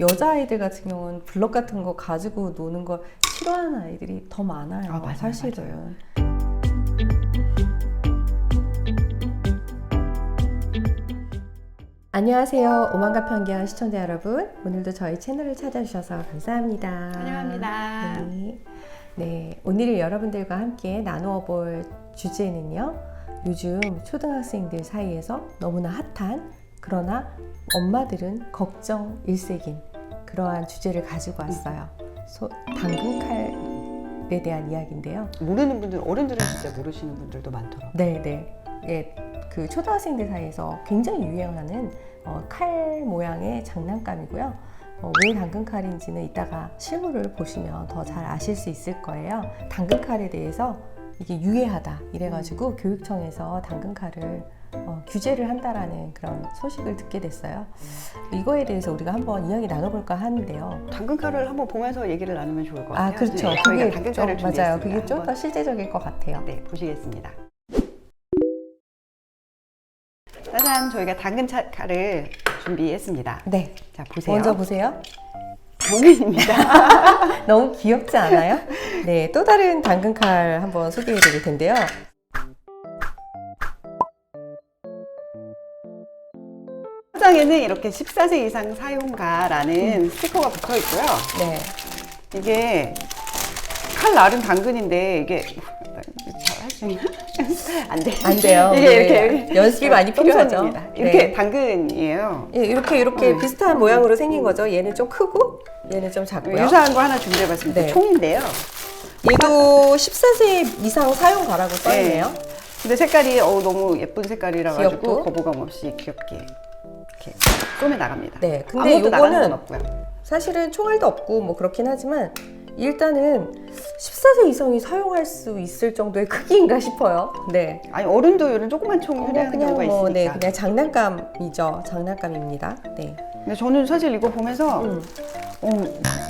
여자아이들 같은 경우는 블럭 같은 거 가지고 노는 걸 싫어하는 아이들이 더 많아요. 맞아요, 사실은. 안녕하세요. 오만과 편견 시청자 여러분. 오늘도 저희 채널을 찾아주셔서 감사합니다. 환영합니다. 네, 오늘 여러분들과 함께 나누어 볼 주제는요. 요즘 초등학생들 사이에서 너무나 핫한 그러나 엄마들은 걱정 일색인 그러한 주제를 가지고 왔어요. 당근칼에 대한 이야기인데요. 모르는 분들, 어른들은 진짜 모르시는 분들도 많더라고요. 네. 예, 그 초등학생들 사이에서 굉장히 유행하는 칼 모양의 장난감이고요. 왜 당근칼인지는 이따가 실물을 보시면 더 잘 아실 수 있을 거예요. 당근칼에 대해서 이게 유해하다 이래가지고 교육청에서 당근칼을 규제를 한다라는 그런 소식을 듣게 됐어요. 이거에 대해서 우리가 한번 이야기 나눠볼까 하는데요. 당근칼을 한번 보면서 얘기를 나누면 좋을 것 같아요. 그렇죠. 네, 그게 저희가 당근칼을 맞아요. 준비했습니다. 그게 좀 더 실제적일 것 같아요. 네, 보시겠습니다. 짜잔, 저희가 당근칼을 준비했습니다. 네. 자, 보세요. 먼저 보세요. 당근입니다. 너무 귀엽지 않아요? 네, 또 다른 당근칼 한번 소개해 드릴 텐데요. 포장에는 이렇게 14세 이상 사용가라는 스티커가 붙어 있고요. 네. 이게 칼 나름 당근인데 이게 할 수 있나? 안 돼. 안 돼요. 이게 네. 이렇게 연습이 많이 필요하죠. 똥손입니다. 이렇게 네. 당근이에요. 예, 이렇게 비슷한 모양으로 생긴 거죠. 얘는 좀 크고 얘는 좀 작고요. 유사한 거 하나 준비해봤습니다. 네. 총인데요. 얘도 14세 이상 사용가라고 써있네요. 근데 색깔이 너무 예쁜 색깔이라 가지고 귀엽고. 거부감 없이 귀엽게 이렇게 쏘매 나갑니다. 네, 근데 아무것도 나가는 건 요거는 없고요. 사실은 총알도 없고 뭐 그렇긴 하지만 일단은 14세 이상이 사용할 수 있을 정도의 크기인가 싶어요. 네. 아니 어른도 이런 조그만 총 휴대하는 그냥 경우가 뭐, 있으니까. 네, 그냥 장난감이죠. 장난감입니다. 네. 근데 저는 사실 이거 보면서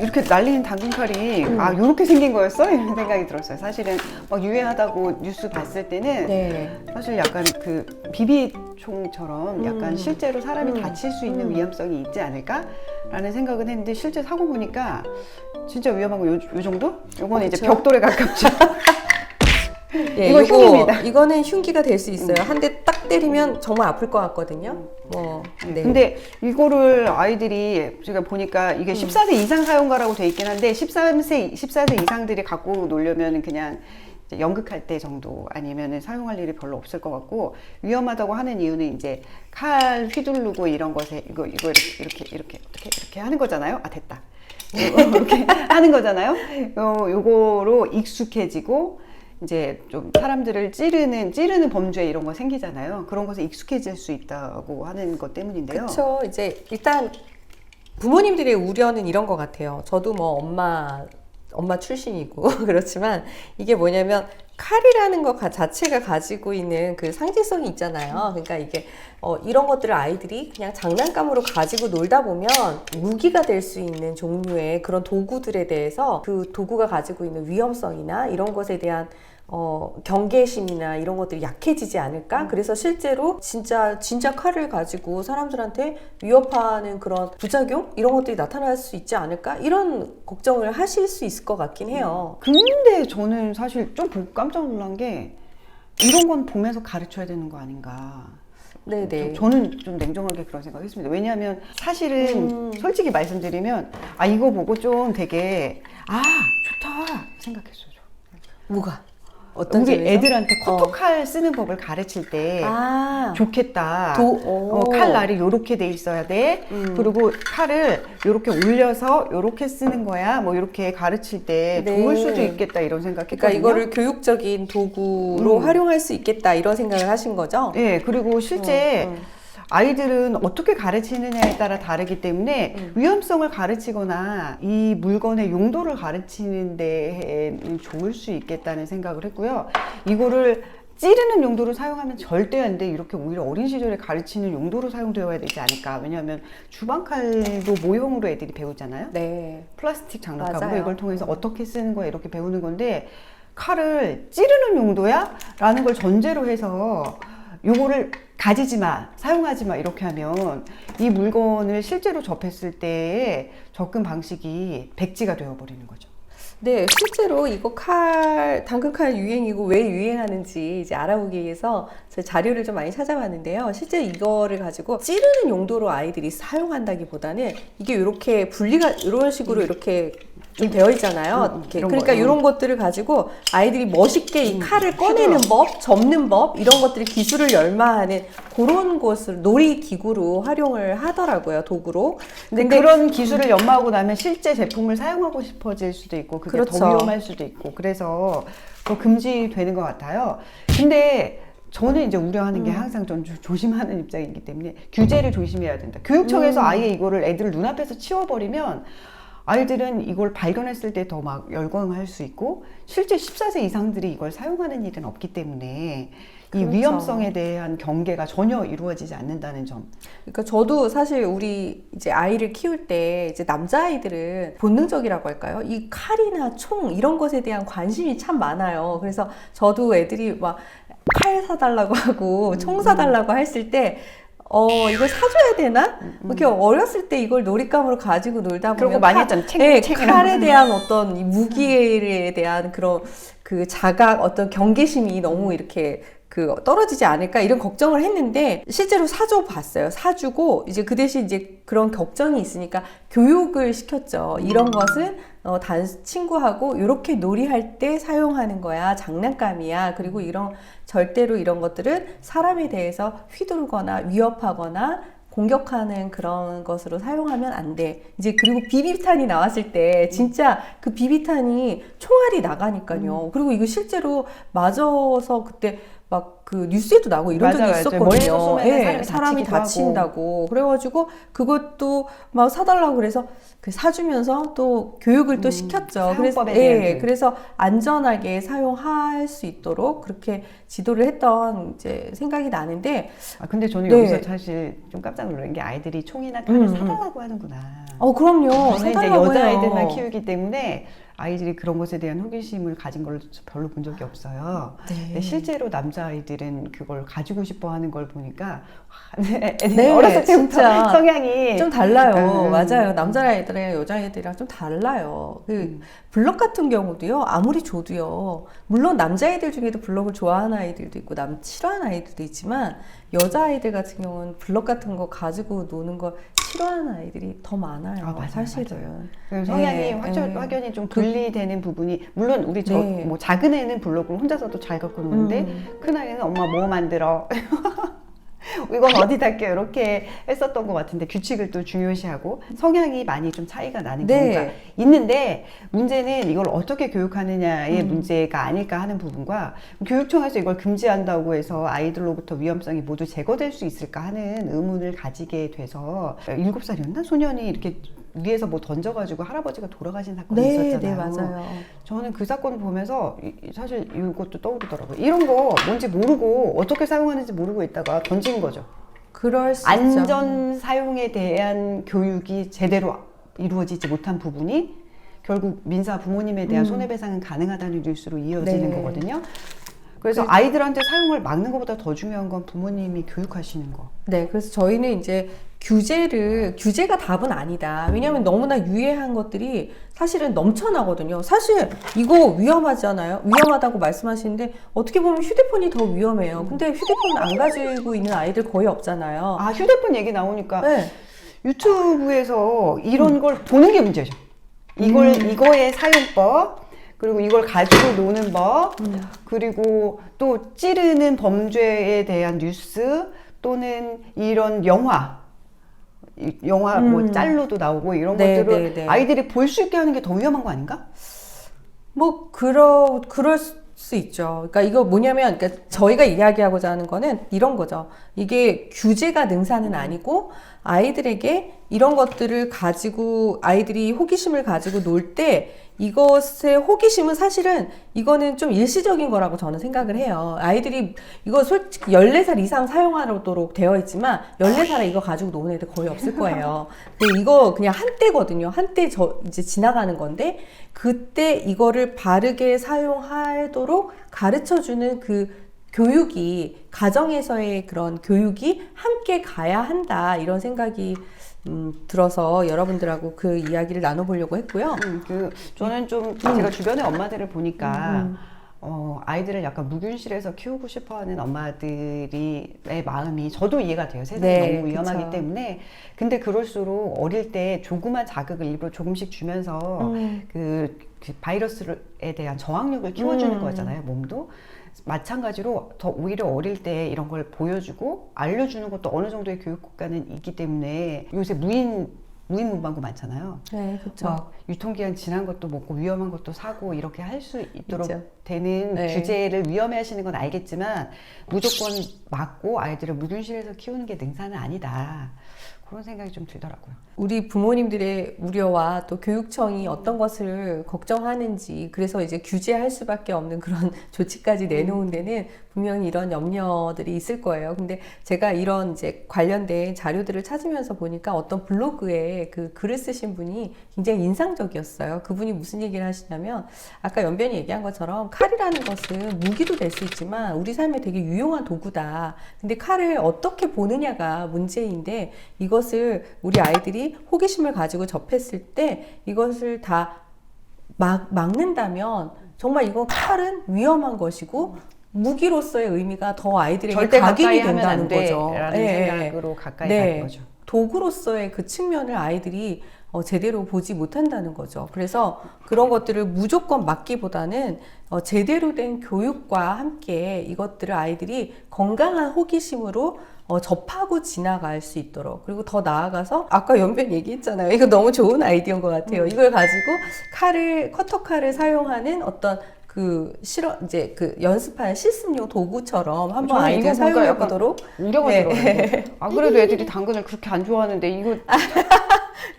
이렇게 날리는 당근칼이 이렇게 생긴 거였어? 이런 생각이 들었어요. 사실은 막 유해하다고 뉴스 봤을 때는 네. 사실 약간 그 비비총처럼 약간 실제로 사람이 다칠 수 있는 위험성이 있지 않을까라는 생각은 했는데 실제 사고 보니까 진짜 위험한 거 요 정도? 요거는 이제 그렇죠. 벽돌에 가깝죠. 예, 이거 흉입니다. 이거는 흉기가 될 수 있어요. 한 대 딱 때리면 정말 아플 것 같거든요. 네. 근데 이거를 아이들이 제가 보니까 이게 14세 이상 사용가라고 돼 있긴 한데 14세 이상들이 갖고 놀려면 그냥 이제 연극할 때 정도 아니면은 사용할 일이 별로 없을 것 같고 위험하다고 하는 이유는 이제 칼 휘두르고 이런 것에 이거 이렇게 하는 거잖아요. 아 됐다. 이렇게 하는 거잖아요. 요거로 익숙해지고 이제 좀 사람들을 찌르는 범죄 이런 거 생기잖아요. 그런 것에 익숙해질 수 있다고 하는 것 때문인데요. 그렇죠. 이제 일단 부모님들의 우려는 이런 것 같아요. 저도 뭐 엄마 출신이고 그렇지만 이게 뭐냐면 칼이라는 것 자체가 가지고 있는 그 상징성이 있잖아요. 그러니까 이게 이런 것들을 아이들이 그냥 장난감으로 가지고 놀다 보면 무기가 될 수 있는 종류의 그런 도구들에 대해서 그 도구가 가지고 있는 위험성이나 이런 것에 대한 경계심이나 이런 것들이 약해지지 않을까? 그래서 실제로 진짜 칼을 가지고 사람들한테 위협하는 그런 부작용? 이런 것들이 나타날 수 있지 않을까? 이런 걱정을 하실 수 있을 것 같긴 해요. 근데 저는 사실 좀 보고 깜짝 놀란 게 이런 건 보면서 가르쳐야 되는 거 아닌가. 네네. 저는 좀 냉정하게 그런 생각을 했습니다. 왜냐하면 사실은 솔직히 말씀드리면 이거 보고 좀 되게 좋다 생각했어요. 뭐가? 어떤 우리 점에서? 애들한테 커터칼 쓰는 법을 가르칠 때 좋겠다. 칼날이 요렇게 돼 있어야 돼. 그리고 칼을 요렇게 올려서 요렇게 쓰는 거야. 뭐 요렇게 가르칠 때 네. 좋을 수도 있겠다 이런 생각했거든요. 그러니까 이거를 교육적인 도구로 활용할 수 있겠다 이런 생각을 하신 거죠? 네, 그리고 실제 아이들은 어떻게 가르치느냐에 따라 다르기 때문에 위험성을 가르치거나 이 물건의 용도를 가르치는 데에는 좋을 수 있겠다는 생각을 했고요. 이거를 찌르는 용도로 사용하면 절대 안 돼. 이렇게 오히려 어린 시절에 가르치는 용도로 사용되어야 되지 않을까. 왜냐하면 주방칼도 모형으로 애들이 배우잖아요. 네. 플라스틱 장난감으로 맞아요. 이걸 통해서 어떻게 쓰는 거야 이렇게 배우는 건데 칼을 찌르는 용도야? 라는 걸 전제로 해서 요거를 가지지 마, 사용하지 마 이렇게 하면 이 물건을 실제로 접했을 때의 접근 방식이 백지가 되어버리는 거죠. 네, 실제로 이거 당근칼 유행이고 왜 유행하는지 이제 알아보기 위해서 제 자료를 좀 많이 찾아봤는데요. 실제 이거를 가지고 찌르는 용도로 아이들이 사용한다기보다는 이게 이렇게 분리가 이런 식으로 이렇게 좀 되어 있잖아요. 이렇게. 이런 그러니까 거, 이런 것들을 가지고 아이들이 멋있게 이 칼을 꺼내는 법, 접는 법 이런 것들이 기술을 열마하는 그런 것을 놀이 기구로 활용을 하더라고요. 도구로. 근데 그런 기술을 연마하고 나면 실제 제품을 사용하고 싶어질 수도 있고 그게 그렇죠. 더 위험할 수도 있고 그래서 더 금지되는 것 같아요. 근데 저는 이제 우려하는 게 항상 좀 조심하는 입장이기 때문에 규제를 조심해야 된다. 교육청에서 아예 이거를 애들 눈앞에서 치워버리면 아이들은 이걸 발견했을 때 더 막 열광할 수 있고 실제 14세 이상들이 이걸 사용하는 일은 없기 때문에 그렇죠. 이 위험성에 대한 경계가 전혀 이루어지지 않는다는 점. 그러니까 저도 사실 우리 이제 아이를 키울 때 이제 남자아이들은 본능적이라고 할까요? 이 칼이나 총 이런 것에 대한 관심이 참 많아요. 그래서 저도 애들이 막 칼 사달라고 하고 총 사달라고 했을 때 이걸 사줘야 되나? 이렇게 어렸을 때 이걸 놀잇감으로 가지고 놀다 보면 그러고 많이 했잖아요. 네, 칼에 대한 어떤 이 무기에 대한 그런 그 자각, 어떤 경계심이 너무 이렇게 떨어지지 않을까 이런 걱정을 했는데 실제로 사줘 봤어요. 사주고 이제 그 대신 이제 그런 걱정이 있으니까 교육을 시켰죠. 이런 것은 친구하고 이렇게 놀이할 때 사용하는 거야. 장난감이야. 그리고 절대로 이런 것들은 사람에 대해서 휘두르거나 위협하거나 공격하는 그런 것으로 사용하면 안 돼. 이제 그리고 비비탄이 나왔을 때 진짜 그 비비탄이 총알이 나가니까요. 그리고 이거 실제로 맞아서 그때 막 그 뉴스에도 나고 이런 적이 멀리서 있었거든요. 쏘면 예, 사람이 다친다고. 그래가지고 그것도 막 사달라고 그래서 사주면서 또 교육을 또 시켰죠. 그래서 사용법에 대한 교육. 그래서 안전하게 사용할 수 있도록 그렇게 지도를 했던 이제 생각이 나는데. 근데 저는 네. 여기서 사실 좀 깜짝 놀란 게 아이들이 총이나 칼을 사달라고 하는구나. 그럼요. 저는 이제 사달라고 여자아이들만 해요. 키우기 때문에 아이들이 그런 것에 대한 호기심을 가진 걸 별로 본 적이 없어요. 네. 근데 실제로 남자아이들은 그걸 가지고 싶어 하는 걸 보니까 애들이 네, 어렸을 때부터 진짜 성향이 좀 달라요. 맞아요. 남자아이들이랑 여자아이들이랑 좀 달라요. 블럭 같은 경우도요, 아무리 줘도요, 물론 남자아이들 중에도 블럭을 좋아하는 아이들도 있고, 싫어하는 아이들도 있지만, 여자아이들 같은 경우는 블럭 같은 거 가지고 노는 걸 싫어하는 아이들이 더 많아요. 맞아요, 사실은. 맞아요. 성향이 네, 확연히 좀 분리되는 부분이, 물론 우리 네. 뭐 작은 애는 블록을 혼자서도 잘 갖고 노는데, 큰 아이는 엄마 뭐 만들어? 이건 어디다 껴? 이렇게 했었던 것 같은데 규칙을 또 중요시하고 성향이 많이 좀 차이가 나는 네. 경우가 있는데 문제는 이걸 어떻게 교육하느냐의 문제가 아닐까 하는 부분과 교육청에서 이걸 금지한다고 해서 아이들로부터 위험성이 모두 제거될 수 있을까 하는 의문을 가지게 돼서 7살이었나? 소년이 이렇게 위에서 뭐 던져가지고 할아버지가 돌아가신 사건이 있었잖아요. 네, 맞아요. 저는 그 사건을 보면서 사실 이것도 떠오르더라고요. 이런 거 뭔지 모르고 어떻게 사용하는지 모르고 있다가 던진 거죠. 그럴 수 있죠. 안전 사용에 대한 교육이 제대로 이루어지지 못한 부분이 결국 민사 부모님에 대한 손해배상은 가능하다는 뉴스로 이어지는 네. 거거든요. 그래서 아이들한테 사용을 막는 것보다 더 중요한 건 부모님이 교육하시는 거. 네, 그래서 저희는 이제 규제가 답은 아니다. 왜냐하면 너무나 유해한 것들이 사실은 넘쳐나거든요. 사실 이거 위험하잖아요. 위험하다고 말씀하시는데 어떻게 보면 휴대폰이 더 위험해요. 근데 휴대폰 안 가지고 있는 아이들 거의 없잖아요. 휴대폰 얘기 나오니까 네. 유튜브에서 이런 걸 보는 게 문제죠. 이거의 사용법, 그리고 이걸 가지고 노는 법, 그리고 또 찌르는 범죄에 대한 뉴스, 또는 이런 영화 뭐 짤로도 나오고 이런 네, 것들을 네, 네. 아이들이 볼 수 있게 하는 게 더 위험한 거 아닌가? 뭐 그럴 수 있죠. 그러니까 이거 뭐냐면, 그러니까 저희가 이야기하고자 하는 거는 이런 거죠. 이게 규제가 능사는 아니고 아이들에게 이런 것들을 가지고 아이들이 호기심을 가지고 놀 때 이것의 호기심은 사실은 이거는 좀 일시적인 거라고 저는 생각을 해요. 아이들이 이거 솔직히 14살 이상 사용하도록 되어 있지만 14살에 이거 가지고 노는 애들 거의 없을 거예요. 근데 이거 그냥 한때거든요. 한때 이제 지나가는 건데 그때 이거를 바르게 사용하도록 가르쳐주는 그 교육이 가정에서의 그런 교육이 함께 가야 한다 이런 생각이 들어서 여러분들하고 그 이야기를 나눠보려고 했고요. 저는 좀 제가 주변의 엄마들을 보니까 아이들을 약간 무균실에서 키우고 싶어하는 엄마들의 마음이 저도 이해가 돼요. 세상이 네, 너무 위험하기 그쵸. 때문에. 근데 그럴수록 어릴 때 조그만 자극을 일부러 조금씩 주면서 그 바이러스에 대한 저항력을 키워주는 거잖아요, 몸도. 마찬가지로 더 오히려 어릴 때 이런 걸 보여주고 알려주는 것도 어느 정도의 교육 국가는 있기 때문에 요새 무인 문방구 많잖아요. 네, 그렇죠. 막 유통기한 지난 것도 먹고 위험한 것도 사고 이렇게 할 수 있도록 있죠. 되는 네. 규제를 위험해하시는 건 알겠지만 무조건 막고 아이들을 무균실에서 키우는 게 능사는 아니다. 그런 생각이 좀 들더라고요. 우리 부모님들의 우려와 또 교육청이 어떤 것을 걱정하는지 그래서 이제 규제할 수밖에 없는 그런 조치까지 내놓은 데는 분명히 이런 염려들이 있을 거예요. 근데 제가 이런 이제 관련된 자료들을 찾으면서 보니까 어떤 블로그에 그 글을 쓰신 분이 굉장히 인상적이었어요. 그분이 무슨 얘기를 하시냐면 아까 연변이 얘기한 것처럼 칼이라는 것은 무기도 될 수 있지만 우리 삶에 되게 유용한 도구다. 근데 칼을 어떻게 보느냐가 문제인데 이것을 우리 아이들이 호기심을 가지고 접했을 때 이것을 다 막는다면 정말 이거 칼은 위험한 것이고 무기로서의 의미가 더 아이들에게 절대 가까이 각인이 하면 된다는 안 거죠. 돼라는 생각으로 가까이 가는 거죠. 도구로서의 그 측면을 아이들이 제대로 보지 못한다는 거죠. 그래서 그런 것들을 무조건 막기보다는 제대로 된 교육과 함께 이것들을 아이들이 건강한 호기심으로 접하고 지나갈 수 있도록 그리고 더 나아가서 아까 연변 얘기했잖아요. 이거 너무 좋은 아이디어인 것 같아요. 이걸 가지고 커터 칼을 사용하는 어떤 이제 연습하는 실습용 도구처럼 한번 아이들 사용해 보도록. 우려가 들어요. 아, 그래도 애들이 당근을 그렇게 안 좋아하는데 이거.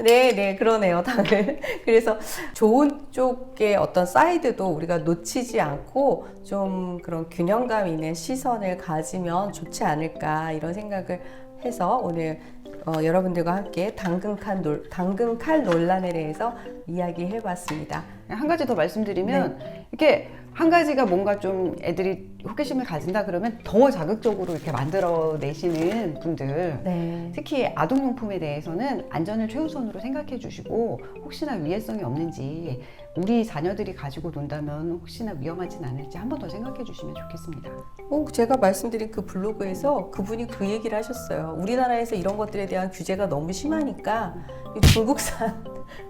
네, 그러네요, 당근. 그래서 좋은 쪽의 어떤 사이드도 우리가 놓치지 않고 좀 그런 균형감 있는 시선을 가지면 좋지 않을까 이런 생각을 해서 오늘 여러분들과 함께 당근칼 논란에 대해서 이야기해 봤습니다. 한 가지 더 말씀드리면 이렇게 한 가지가 뭔가 좀 애들이 호기심을 가진다 그러면 더 자극적으로 이렇게 만들어내시는 분들 특히 아동용품에 대해서는 안전을 최우선으로 생각해 주시고 혹시나 위해성이 없는지 우리 자녀들이 가지고 논다면 혹시나 위험하진 않을지 한 번 더 생각해 주시면 좋겠습니다. 제가 말씀드린 그 블로그에서 그분이 그 얘기를 하셨어요. 우리나라에서 이런 것들에 대한 규제가 너무 심하니까 중국산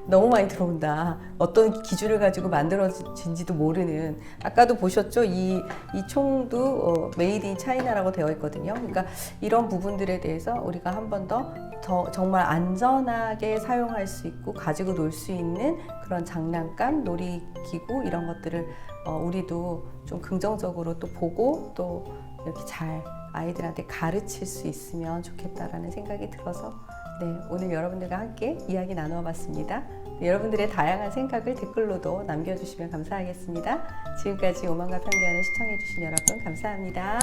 너무 많이 들어온다. 어떤 기준을 가지고 만들어진지도 모르는. 아까도 보셨죠? 이 총도 메이드 인 차이나라고 되어 있거든요. 그러니까 이런 부분들에 대해서 우리가 한 번 더 정말 안전하게 사용할 수 있고 가지고 놀 수 있는 그런 장난감, 놀이기구 이런 것들을 우리도 좀 긍정적으로 또 보고 또 이렇게 잘 아이들한테 가르칠 수 있으면 좋겠다라는 생각이 들어서 오늘 여러분들과 함께 이야기 나누어 봤습니다. 여러분들의 다양한 생각을 댓글로도 남겨주시면 감사하겠습니다. 지금까지 오만과 편견을 시청해주신 여러분 감사합니다.